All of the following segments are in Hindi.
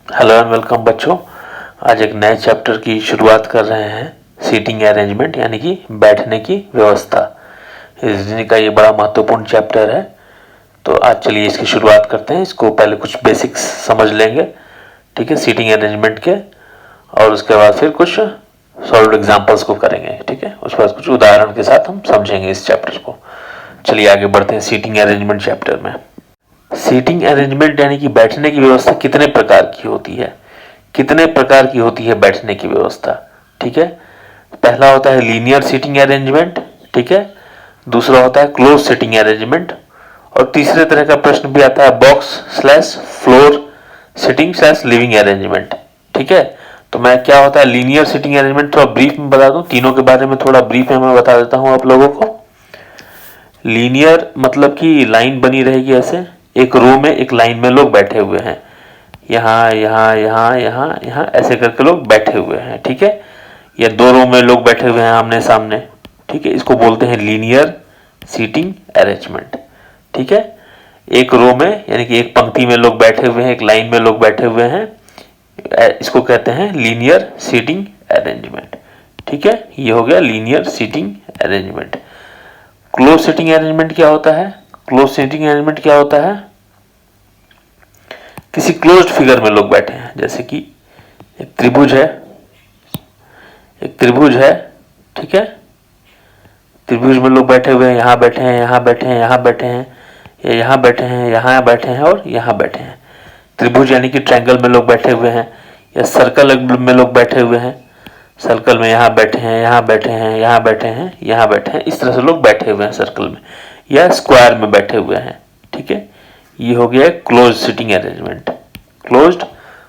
हेलो एंड वेलकम बच्चों। आज एक नए चैप्टर की शुरुआत कर रहे हैं, सीटिंग अरेंजमेंट यानी कि बैठने की व्यवस्था। रीजनिंग का ये बड़ा महत्वपूर्ण चैप्टर है, तो आज चलिए इसकी शुरुआत करते हैं। इसको पहले कुछ बेसिक्स समझ लेंगे, ठीक है, सीटिंग अरेंजमेंट के, और उसके बाद फिर कुछ सॉल्व एग्जाम्पल्स को करेंगे, ठीक है। उसके बाद कुछ उदाहरण के साथ हम समझेंगे इस चैप्टर को। चलिए आगे बढ़ते हैं सीटिंग अरेंजमेंट चैप्टर में। सीटिंग अरेंजमेंट यानी कि बैठने की व्यवस्था कितने प्रकार की होती है, कितने प्रकार की होती है बैठने की व्यवस्था, ठीक है। पहला होता है लीनियर सीटिंग अरेंजमेंट, ठीक है। दूसरा होता है क्लोज सीटिंग अरेंजमेंट, और तीसरे तरह का प्रश्न भी आता है box slash floor seating slash living arrangement, ठीक है। तो मैं क्या होता है लीनियर सीटिंग अरेंजमेंट थोड़ा ब्रीफ में बता दूं, तीनों के बारे में थोड़ा ब्रीफ में मैं बता देता हूं आप लोगों को। लीनियर मतलब कि लाइन बनी रहेगी ऐसे, एक रो में एक लाइन में लोग बैठे हुए हैं, यहाँ यहाँ यहाँ यहाँ यहाँ ऐसे करके लोग बैठे हुए हैं, ठीक है। या दो रो में लोग बैठे हुए हैं आमने सामने, ठीक है। इसको बोलते हैं लीनियर सीटिंग अरेंजमेंट, ठीक है। एक रो में यानी कि एक पंक्ति में लोग बैठे हुए हैं, एक लाइन में लोग बैठे हुए हैं, इसको कहते हैं लीनियर सीटिंग अरेंजमेंट, ठीक है। ये हो गया linear seating arrangement. Close seating arrangement क्या होता है? क्लोज सीटिंग अरेंजमेंट क्या होता है? किसी क्लोज्ड फिगर में लोग बैठे हैं, जैसे कि एक त्रिभुज है, एक त्रिभुज है, ठीक है। त्रिभुज में लोग बैठे हुए हैं, यहाँ बैठे हैं, यहाँ बैठे हैं, यहाँ बैठे हैं, या यहाँ बैठे हैं, यहाँ बैठे हैं और यहाँ बैठे हैं। त्रिभुज यानी कि ट्रायंगल में लोग बैठे हुए हैं, या सर्कल में लोग बैठे हुए हैं, सर्कल में यहाँ बैठे हैं, यहाँ बैठे हैं, यहाँ बैठे हैं, यहाँ बैठे हैं, इस तरह से लोग बैठे हुए हैं सर्कल में, या स्क्वायर में बैठे हुए हैं, ठीक है। ये हो गया close sitting arrangement, closed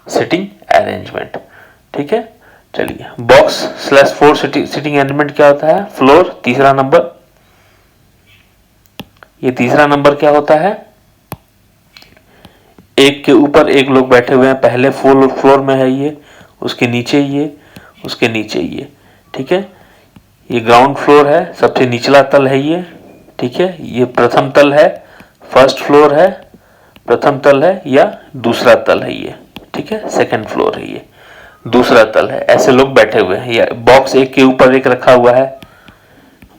sitting arrangement, ठीक है। चलिए box slash floor sitting arrangement क्या होता है? फ्लोर तीसरा नंबर, ये तीसरा नंबर क्या होता है? एक के ऊपर एक लोग बैठे हुए हैं, पहले फ्लोर में है ये, उसके नीचे ये, उसके नीचे ये, ठीक है। ये ग्राउंड फ्लोर है, सबसे निचला तल है ये, ठीक है। ये प्रथम तल है, फर्स्ट फ्लोर है, प्रथम तल है, या दूसरा तल है ये, ठीक है। सेकंड फ्लोर है ये, दूसरा तल है। ऐसे लोग बैठे हुए हैं, या बॉक्स एक के ऊपर एक रखा हुआ है,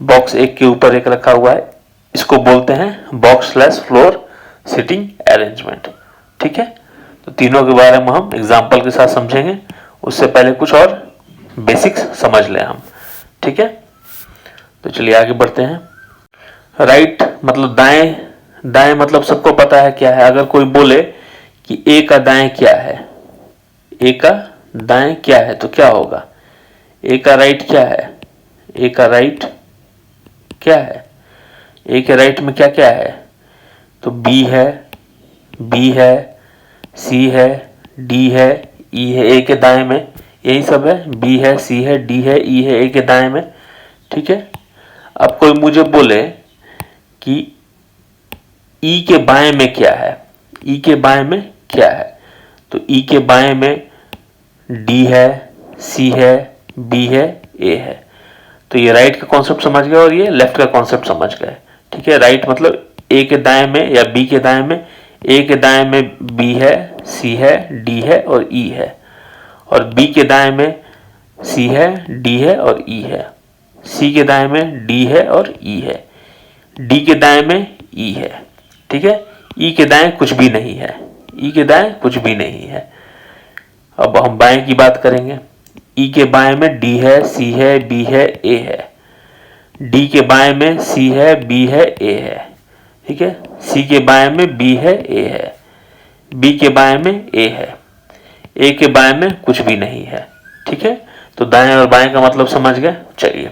बॉक्स एक के ऊपर एक रखा हुआ है, इसको बोलते हैं box slash floor sitting arrangement, ठीक है। तो तीनों के बारे में हम एग्जाम्पल के साथ समझेंगे, उससे पहले कुछ और बेसिक्स समझ लें हम, ठीक है। तो चलिए आगे बढ़ते हैं। राइट मतलब दाएं, दाएं मतलब सबको पता है क्या है। अगर कोई बोले कि ए का दाएं क्या है, ए का दाएं क्या है, तो क्या होगा? ए का राइट क्या है? ए का राइट क्या है? ए के राइट में क्या क्या है? तो बी है, बी है, सी है, डी है, ई है। ए के दाएं में यही सब है, बी है, सी है, डी है, ई है, ए के दाएं में, ठीक है। अब कोई मुझे बोले कि ई के बाएं में क्या है, ई के बाएं में क्या है, तो ई के बाएं में डी है, सी है, बी है, ए है। तो ये राइट का कॉन्सेप्ट समझ गए और ये लेफ्ट का कॉन्सेप्ट समझ गए, ठीक है। राइट मतलब ए के दाएं में या बी के दाएं में, ए के दाएं में बी है, सी है, डी है और ई है, और बी के दाएं में सी है, डी है और ई है, सी के दाएं में डी है और ई है, डी के दाएं में ई है, ठीक है। ई के दाएं कुछ भी नहीं है, ई के दाएं कुछ भी नहीं है। अब हम बाएं की बात करेंगे। ई के बाएं में डी है, सी है, बी है, ए है। डी के बाएं में सी है, बी है, ए है, ठीक है। सी के बाएं में बी है, ए है, बी के बाएं में ए है, ए के बाएं में कुछ भी नहीं है, ठीक है। तो दाएं और बाएं का मतलब समझ गए। चलिए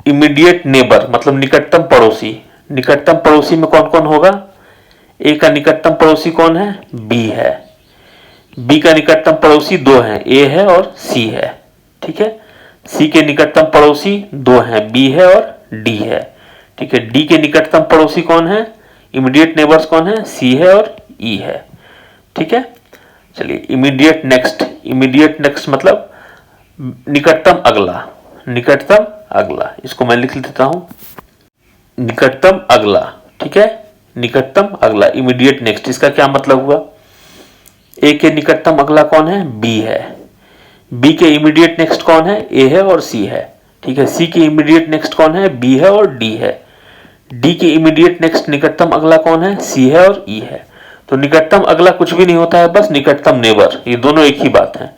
इमीडिएट नेबर मतलब निकटतम पड़ोसी, निकटतम पड़ोसी में कौन कौन होगा? ए का निकटतम पड़ोसी कौन है? बी है। बी का निकटतम पड़ोसी दो हैं, ए है और सी है, ठीक है। सी के निकटतम पड़ोसी दो हैं, बी है और डी है, ठीक है। डी के निकटतम पड़ोसी कौन है? इमीडिएट नेबर्स कौन है? सी है और ई है, ठीक है। चलिए इमीडिएट नेक्स्ट, इमीडिएट नेक्स्ट मतलब निकटतम अगला, निकटतम अगला, इसको मैं लिख देता हूं निकटतम अगला, ठीक है। निकटतम अगला इमीडिएट नेक्स्ट, इसका क्या मतलब हुआ? ए के निकटतम अगला कौन है, बी है। बी के इमीडिएट नेक्स्ट कौन है, ए है और सी है, ठीक है। सी के इमीडिएट नेक्स्ट कौन है, बी है और डी है। डी के इमीडिएट नेक्स्ट निकटतम अगला कौन है, सी है और ई है। तो निकटतम अगला कुछ भी नहीं होता है, बस निकटतम नेबर, ये दोनों एक ही बात है।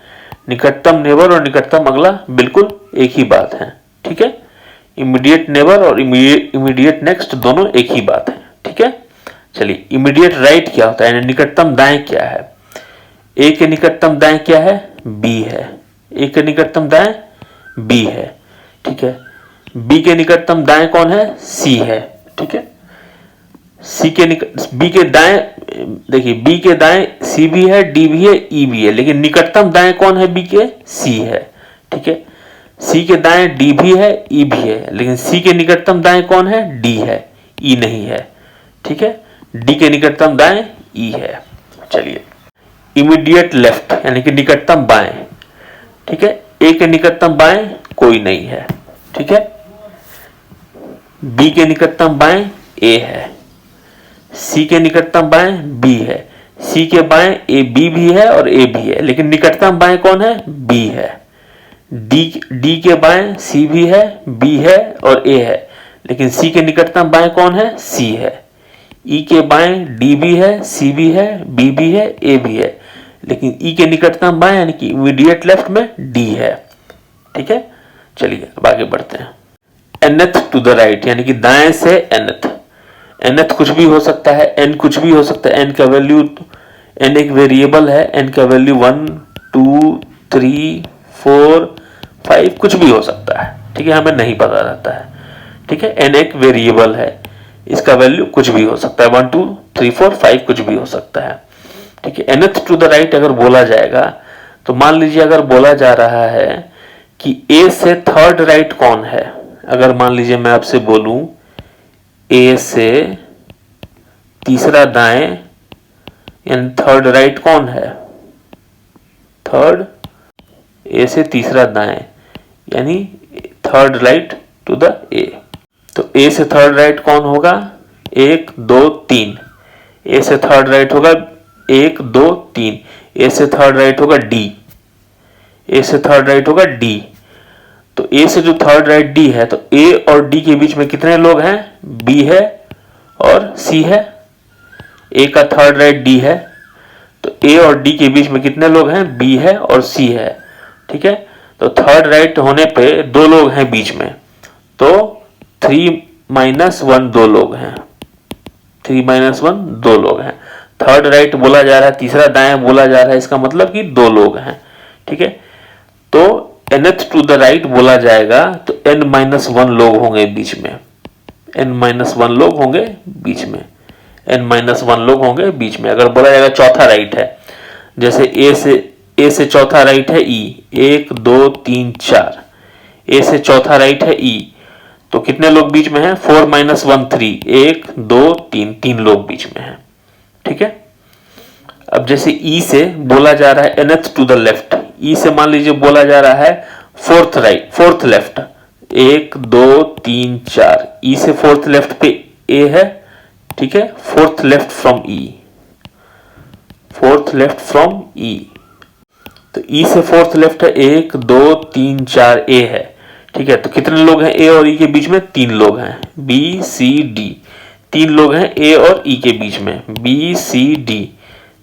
निकटतम नेबर और निकटतम अगला बिल्कुल एक ही बात है, ठीक है। इमीडिएट नेबर और इमीडिएट नेक्स्ट दोनों एक ही बात है, ठीक है। चलिए, इमीडिएट राइट क्या होता है, यानी निकटतम दाएं क्या है। ए के निकटतम दाएं क्या है, बी है। ए के निकटतम दाएं बी है, ठीक है। बी के निकटतम दाएं कौन है, सी है, ठीक है। सी के बी के दाएं, देखिए बी के दाएं सी भी है, डी भी है, ई भी है, लेकिन निकटतम दाएं कौन है बी के, सी है, ठीक है। सी के दाएं डी भी है, ई भी है, लेकिन सी के निकटतम दाएं कौन है, डी है, ई नहीं है, ठीक है। डी के निकटतम दाएं ई है। चलिए, इमीडिएट लेफ्ट यानी कि निकटतम बाएं, ठीक है। ए के निकटतम बाएं कोई नहीं है, ठीक है। बी के निकटतम बाएं ए है। सी के निकटतम बाएं बी है। सी के बाएं ए बी भी है और ए भी है, लेकिन निकटतम बाएं कौन है, बी है। डी के बाएं सी भी है, बी है और ए है, लेकिन सी के निकटतम बाएं कौन है, सी है। ई के बाएं डी भी है, सी भी है, बी भी है, ए भी है, लेकिन ई के निकटतम बाएं यानी कि इमीडिएट लेफ्ट में डी है, ठीक है। चलिए अब आगे बढ़ते हैं। एनथ टू द राइट यानी कि दाएं से एनथ। एनथ कुछ भी हो सकता है, एन कुछ भी हो सकता है। एन का वैल्यू, एन एक वेरिएबल है, एन का वैल्यू 1 2 3 4 5 कुछ भी हो सकता है, ठीक है। हमें नहीं पता रहता है, ठीक है। एन एक वेरिएबल है, इसका वैल्यू कुछ भी हो सकता है, 1 2 3 4 5 कुछ भी हो सकता है, ठीक है। एनथ टू द राइट अगर बोला जाएगा तो मान लीजिए अगर बोला जा रहा है कि ए से थर्ड राइट कौन है। अगर मान लीजिए मैं आपसे बोलूं ए से तीसरा दाएं यानी थर्ड राइट कौन है, थर्ड, ए से तीसरा दाएं यानी third right to the A. तो ए से थर्ड राइट कौन होगा, 1 2 3। ए से थर्ड राइट होगा 1 2 3। ए से थर्ड राइट होगा डी। ए से थर्ड राइट होगा डी। तो ए से जो थर्ड राइट डी है, तो ए और डी के बीच में कितने लोग हैं, बी है और सी है। ए का थर्ड राइट डी है, तो ए और डी के बीच में कितने लोग हैं, बी है और सी है, ठीक है। तो थर्ड राइट होने पे 2 लोग हैं बीच में, तो 3 -1 2 लोग हैं। 3 -1 2 लोग हैं। थर्ड राइट बोला जा रहा है, तीसरा दाएं बोला जा रहा है, इसका मतलब कि 2 लोग हैं, ठीक है। तो nth टू द राइट बोला जाएगा तो n-1 लोग होंगे बीच में, n-1 लोग होंगे बीच में, n-1 लोग होंगे बीच में। अगर बोला जाएगा चौथा राइट है, जैसे ए से चौथा राइट है ई, 1 2 3 4। ए से चौथा राइट है ई, तो कितने लोग बीच में हैं, 4 -1 3, 1 2 3, 3 लोग बीच में हैं, ठीक है। अब जैसे ई से बोला जा रहा है nth टू द लेफ्ट, ई से मान लीजिए बोला जा रहा है फोर्थ लेफ्ट, 1 2 3 4। ई से फोर्थ लेफ्ट पे ए है, ठीक है। Fourth left from E, fourth left from E. तो ई से फोर्थ लेफ्ट है 1 2 3 4, ए है, ठीक है। तो कितने लोग हैं ए और ई के बीच में, 3 लोग हैं, बी सी डी। 3 लोग हैं ए और ई के बीच में, बी सी डी।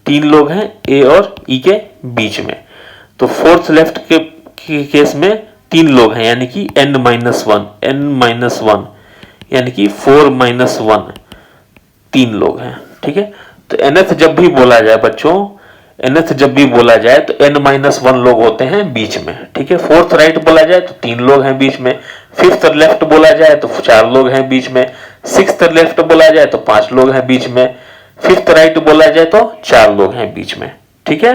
3 लोग हैं ए और ई के बीच में। तो फोर्थ लेफ्ट के केस में 3 लोग हैं, यानी कि n-1 यानी कि 4 -1 3 लोग हैं, ठीक है। तो nth जब भी बोला जाए बच्चों, nth जब भी बोला जाए तो n-1 लोग होते हैं बीच में, ठीक है। फोर्थ राइट बोला जाए तो 3 लोग हैं बीच में। फिफ्थ लेफ्ट बोला जाए तो 4 लोग हैं बीच में। सिक्स्थ लेफ्ट बोला जाए तो 5 लोग हैं बीच में। फिफ्थ राइट बोला जाए तो 4 लोग हैं बीच में, ठीक है।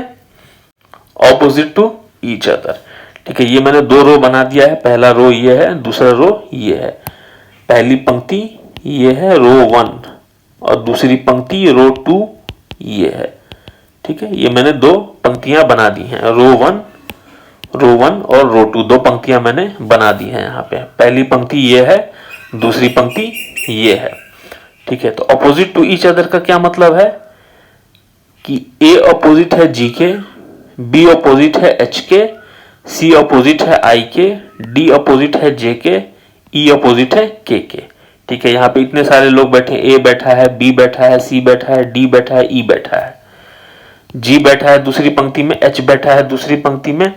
ऑपोजिट टू ईच अदर, ठीक है। ये मैंने 2 रो बना दिया है, पहला रो ये है, दूसरा रो ये है। पहली पंक्ति ये है रो 1 और दूसरी पंक्ति रो 2 ये है, ठीक है। ये मैंने 2 पंक्तियां बना दी हैं, रो 1 और रो 2, 2 पंक्तियां मैंने बना दी हैं यहाँ पे। पहली पंक्ति ये है, दूसरी पंक्ति ये है, ठीक है। तो ऑपोजिट टू ईच अदर का क्या मतलब है, कि ए अपोजिट है जी के, बी अपोजिट है एच के, सी अपोजिट है आई के, डी अपोजिट है जे के, ई अपोजिट है के। ठीक है, यहाँ पे इतने सारे लोग बैठे हैं, ए बैठा है, बी बैठा है, सी बैठा है, डी बैठा है, ई बैठा है, जी बैठा है दूसरी पंक्ति में, एच बैठा है दूसरी पंक्ति में,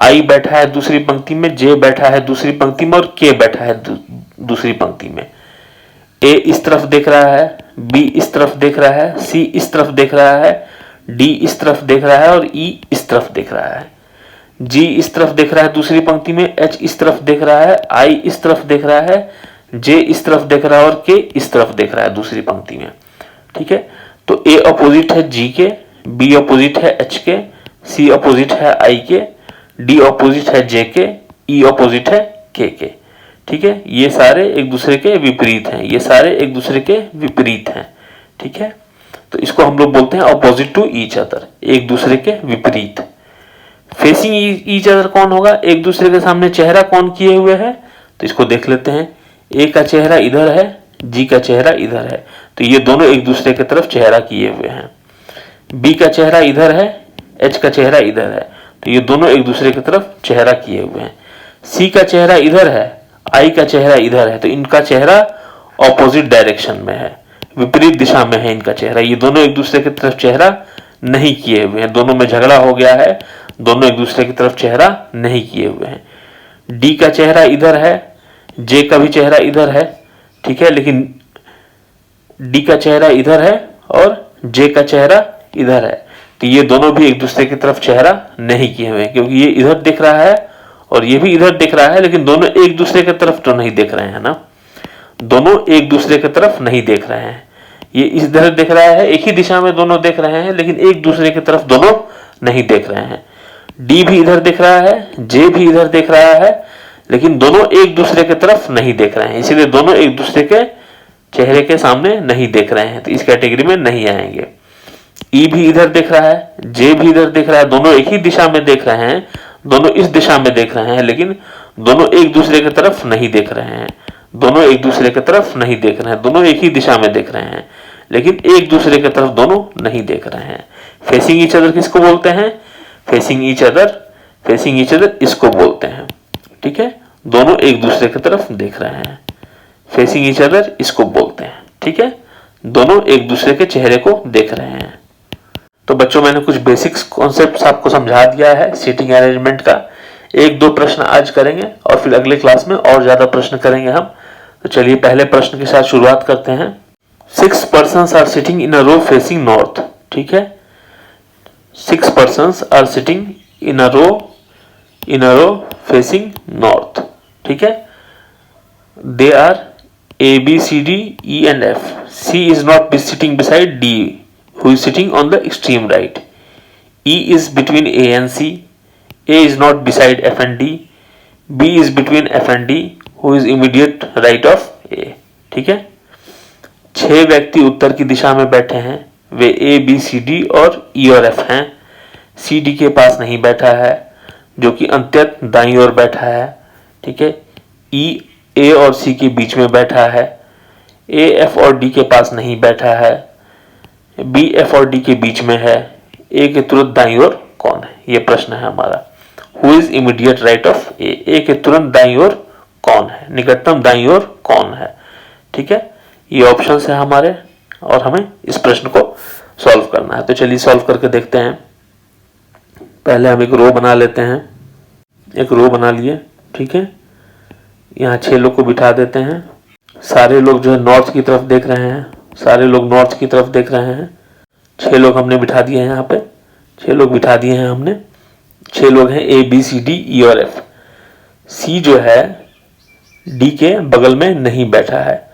आई बैठा है दूसरी पंक्ति में, जे बैठा है दूसरी पंक्ति में और के बैठा है दूसरी पंक्ति में। ए इस तरफ देख रहा है, बी इस तरफ देख रहा है, सी इस तरफ देख रहा है, डी इस तरफ देख रहा है और ई इस तरफ देख रहा है। जी इस तरफ देख रहा है दूसरी पंक्ति में, एच इस तरफ देख रहा है, आई इस तरफ देख रहा है, जे इस तरफ देख रहा है और के इस तरफ देख रहा है दूसरी पंक्ति में। ठीक है, तो ए अपोजिट है जी के, बी अपोजिट है एच के, सी अपोजिट है आई के, डी अपोजिट है जे के, ई अपोजिट है के। ठीक है, ये सारे एक दूसरे के विपरीत हैं, ये सारे एक दूसरे के विपरीत हैं। ठीक है, तो इसको हम लोग बोलते हैं अपोजिट टू ईच अदर, एक दूसरे के विपरीत। फेसिंग ईच अदर कौन होगा, एक दूसरे के सामने चेहरा कौन किए हुए है, तो इसको देख लेते हैं। ए का चेहरा इधर है, जी का चेहरा इधर है, तो ये दोनों एक दूसरे की तरफ चेहरा किए हुए हैं। बी का चेहरा इधर है, एच का चेहरा इधर है, तो ये दोनों एक दूसरे की तरफ चेहरा किए हुए हैं। सी का चेहरा इधर है, आई का चेहरा इधर है, तो इनका चेहरा ऑपोजिट डायरेक्शन में है, विपरीत दिशा में है इनका चेहरा। ये दोनों एक दूसरे की तरफ चेहरा नहीं किए हुए हैं, दोनों में झगड़ा हो गया है, दोनों एक दूसरे की तरफ चेहरा नहीं किए हुए हैं। डी का चेहरा इधर है, जे का भी चेहरा इधर है। ठीक है, लेकिन डी का चेहरा इधर है और जे का चेहरा इधर है, तो ये दोनों भी एक दूसरे की तरफ चेहरा नहीं किए हुए हैं, क्योंकि ये इधर दिख रहा है और ये भी इधर दिख रहा है, लेकिन दोनों एक दूसरे की तरफ तो नहीं देख रहे हैं ना, दोनों एक दूसरे की तरफ नहीं देख रहे हैं। ये इधर देख रहा है, एक ही दिशा में दोनों देख रहे हैं, लेकिन एक दूसरे की तरफ दोनों नहीं देख रहे हैं। डी भी इधर देख रहा है, जे भी इधर देख रहा है, लेकिन दोनों एक दूसरे की तरफ नहीं देख रहे हैं, इसीलिए दोनों एक दूसरे के चेहरे के सामने नहीं देख रहे हैं, तो इस कैटेगरी में नहीं आएंगे। ई भी इधर देख रहा है, जे भी इधर देख रहा है, दोनों एक ही दिशा में देख रहे हैं, दोनों इस दिशा में देख रहे हैं, लेकिन दोनों एक दूसरे की तरफ नहीं देख रहे हैं, दोनों एक दूसरे की तरफ नहीं देख रहे हैं, दोनों एक ही दिशा में देख रहे हैं, लेकिन एक दूसरे की तरफ दोनों नहीं देख रहे हैं। फेसिंग ईच अदर किसको बोलते हैं, फेसिंग ईच अदर इसको बोलते हैं। ठीक है, दोनों एक दूसरे की तरफ देख रहे हैं, फेसिंग ईच अदर इसको बोलते हैं। ठीक है, दोनों एक दूसरे के चेहरे को देख रहे हैं। तो बच्चों, मैंने कुछ बेसिक्स कॉन्सेप्ट्स आपको समझा दिया है सीटिंग अरेंजमेंट का। एक दो प्रश्न आज करेंगे और फिर अगले क्लास में और ज्यादा प्रश्न करेंगे हम। तो चलिए पहले प्रश्न के साथ शुरुआत करते हैं। 6 persons are sitting in a row facing north। ठीक है, 6 persons are sitting in a row facing north। ठीक है, they are A, B, C, D, E and F. C is not sitting beside D, who is sitting on the extreme right. E is between A and C. A is not beside F and D. B is between F and D, who is immediate right of A। ठीक है, 6 व्यक्ति उत्तर की दिशा में बैठे हैं, वे A, B, C, D और E और F हैं। C D के पास नहीं बैठा है, जो कि अंत्यत दाईं ओर बैठा है। ठीक है, E A और C के बीच में बैठा है। A F और D के पास नहीं बैठा है। B F और D के बीच में है। A के तुरंत दाईं ओर कौन है, ये प्रश्न है हमारा। Who is immediate right of A? A के तुरंत दाईं ओर कौन है, निकटतम दाईं ओर कौन है। ठीक है, ये ऑप्शंस है हमारे और हमें इस प्रश्न को सॉल्व करना है। तो चलिए सॉल्व करके देखते हैं। पहले हम एक रो बना लेते हैं, एक रो बना लिए। ठीक है, यहाँ 6 लोग को बिठा देते हैं। सारे लोग जो है नॉर्थ की तरफ देख रहे हैं, सारे लोग नॉर्थ की तरफ देख रहे हैं। 6 लोग हमने बिठा दिए हैं, यहाँ पे 6 लोग बिठा दिए हैं हमने। 6 लोग हैं A, B, C, D, E और F। C जो है D के बगल में नहीं बैठा है,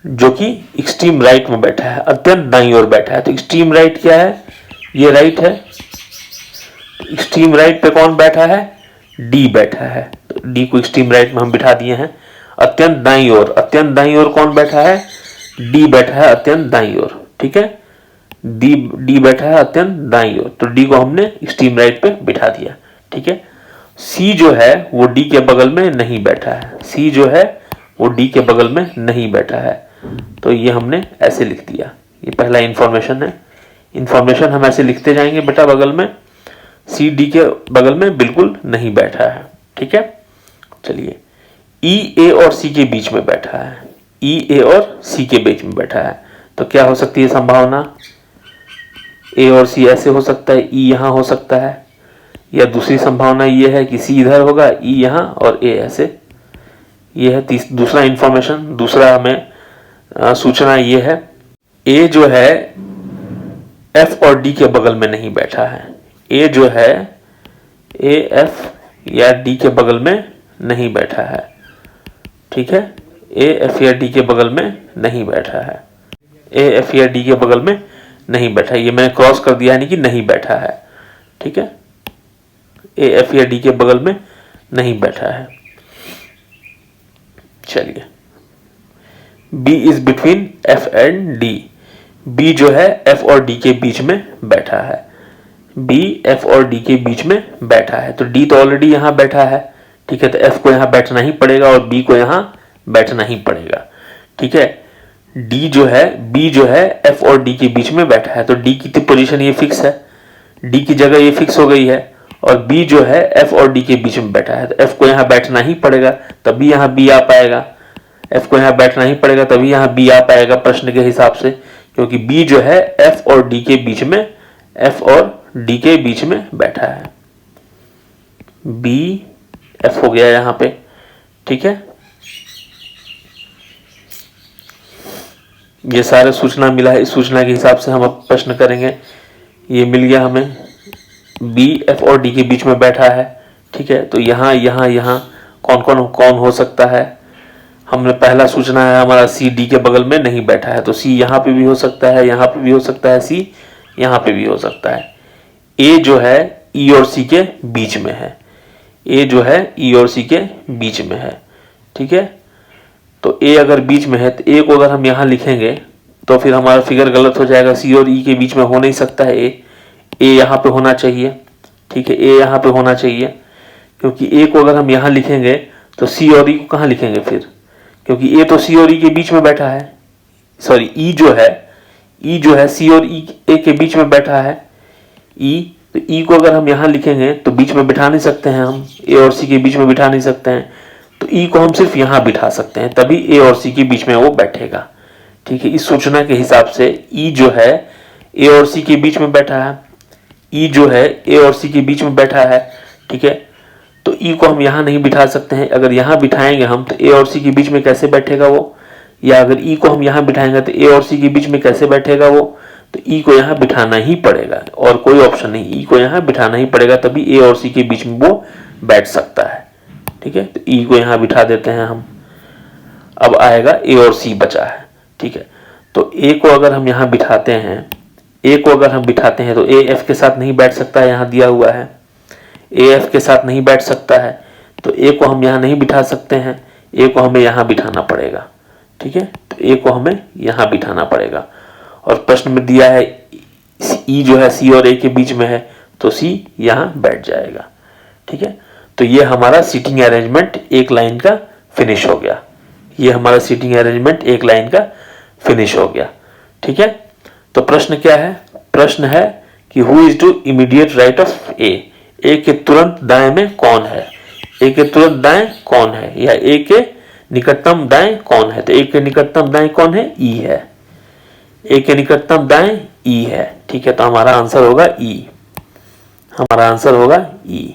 जो कि एक्सट्रीम राइट में बैठा है, अत्यंत दाईं ओर बैठा है। तो एक्सट्रीम राइट क्या है, ये राइट है। एक्सट्रीम राइट पे कौन बैठा है, D बैठा है। तो D को एक्सट्रीम राइट में हम बिठा दिए हैं। अत्यंत दाईं ओर कौन बैठा है, D बैठा है अत्यंत दाईं ओर। ठीक है, D बैठा है अत्यंत दाईं ओर, तो D को हमने एक्सट्रीम राइट पे बिठा दिया। ठीक है, C जो है वो D के बगल में नहीं बैठा है, C जो है वो D के बगल में नहीं बैठा है, तो ये हमने ऐसे लिख दिया। ये पहला इंफॉर्मेशन है। इंफॉर्मेशन हम ऐसे लिखते जाएंगे बेटा बगल में, सी डी के बगल में बिल्कुल नहीं बैठा है। ठीक है, चलिए ई ए और सी के बीच में बैठा है, ई ए और सी के बीच में बैठा है, तो क्या हो सकती है संभावना, ए और सी ऐसे हो सकता है, ई यहां हो सकता है, या दूसरी संभावना ये है कि सी इधर होगा, ई यहां और ए ऐसे। ये है दूसरा इंफॉर्मेशन, दूसरा हमें सूचना ये है, ए जो है एफ और डी के बगल में नहीं बैठा है, ए जो है ए एफ या डी के बगल में नहीं बैठा है। ठीक है, ए एफ या डी के बगल में नहीं बैठा है, ए एफ या डी के बगल में नहीं बैठा है, ये मैंने क्रॉस कर दिया यानी कि नहीं बैठा है। ठीक है, ए एफ या डी के बगल में नहीं बैठा है। चलिए, B is between F and D, B जो है एफ और डी के बीच में बैठा है, बी एफ और डी के बीच में बैठा है, तो डी तो ऑलरेडी यहां बैठा है। ठीक है, तो एफ को यहां बैठना ही पड़ेगा और बी को यहां बैठना ही पड़ेगा। ठीक है, डी जो है, बी जो है एफ और डी के बीच में बैठा है, तो डी की तो पोजीशन ये फिक्स है, डी की जगह ये फिक्स हो गई है, और बी जो है एफ और डी के बीच में बैठा है, तो एफ को यहां बैठना ही पड़ेगा, तभी यहां बी आ पाएगा, एफ को यहां बैठना ही पड़ेगा तभी यहां बी आ पाएगा प्रश्न के हिसाब से, क्योंकि बी जो है एफ और डी के बीच में, एफ और डी के बीच में बैठा है, बी एफ हो गया यहां पे। ठीक है, ये सारे सूचना मिला है, इस सूचना के हिसाब से हम अब प्रश्न करेंगे। ये मिल गया हमें, बी एफ और डी के बीच में बैठा है। ठीक है, तो यहां यहां यहां कौन हो सकता है, हमने पहला सूचना है हमारा सी डी के बगल में नहीं बैठा है, तो सी यहां पे भी हो सकता है, यहां पे भी हो सकता है, सी यहां पे भी हो सकता है। ए जो है ई और सी के बीच में है, ए जो है ई और सी के बीच में है। ठीक है, तो ए अगर बीच में है तो ए को अगर हम यहां लिखेंगे तो फिर हमारा फिगर गलत हो जाएगा, सी और ई के बीच में हो नहीं सकता है ए यहां पे होना चाहिए। ठीक है, ए यहां पे होना चाहिए, क्योंकि ए को अगर हम यहां लिखेंगे तो सी और ई को कहां लिखेंगे फिर, क्योंकि ए तो सी और ई के बीच में बैठा है, सॉरी ई जो है सी और ए के बीच में बैठा है, ई, तो ई को अगर हम यहां लिखेंगे तो बीच में बिठा नहीं सकते हैं हम, ए और सी के बीच में बिठा नहीं सकते हैं, तो ई को हम सिर्फ यहां बिठा सकते हैं, तभी ए और सी के बीच में वो बैठेगा। ठीक है, इस सूचना के हिसाब से ई जो है ए और सी के बीच में बैठा है, ई जो है ए और सी के बीच में बैठा है। ठीक है, तो ई को हम यहां नहीं बिठा सकते हैं, अगर यहां बिठाएंगे हम तो ए और सी के बीच में कैसे बैठेगा वो, या अगर ई को हम यहां बिठाएंगे तो ए और सी के बीच में कैसे बैठेगा वो, तो ई को यहां बिठाना ही पड़ेगा और कोई ऑप्शन नहीं, ई को यहां बिठाना ही पड़ेगा तभी ए और सी के बीच में वो बैठ सकता है। ठीक है, तो ई को यहां बिठा देते हैं हम, अब आएगा ए और सी बचा है। ठीक है, तो ए को अगर हम यहां बिठाते हैं, ए को अगर हम बिठाते हैं तो ए एफ के साथ नहीं बैठ सकता है, यहां दिया हुआ है ए एफ के साथ नहीं बैठ सकता है, तो ए को हम यहां नहीं बिठा सकते हैं, ए को हमें यहां बिठाना पड़ेगा। ठीक है, तो ए को हमें यहां बिठाना पड़ेगा, और प्रश्न में दिया है ई जो है सी और ए के बीच में है, तो सी यहां बैठ जाएगा। ठीक है, तो ये हमारा सीटिंग अरेंजमेंट एक लाइन का फिनिश हो गया, ये हमारा सीटिंग अरेंजमेंट एक लाइन का फिनिश हो गया। ठीक है, तो प्रश्न क्या है, प्रश्न है कि who is to immediate right of A के तुरंत दाएं में कौन है, ए के तुरंत दाएं कौन है, या ए के निकटतम दाएं कौन है, तो ए के निकटतम दाएं कौन है, ई है, ए के निकटतम दाएं ई है। ठीक है, तो हमारा आंसर होगा ई, हमारा आंसर होगा ई।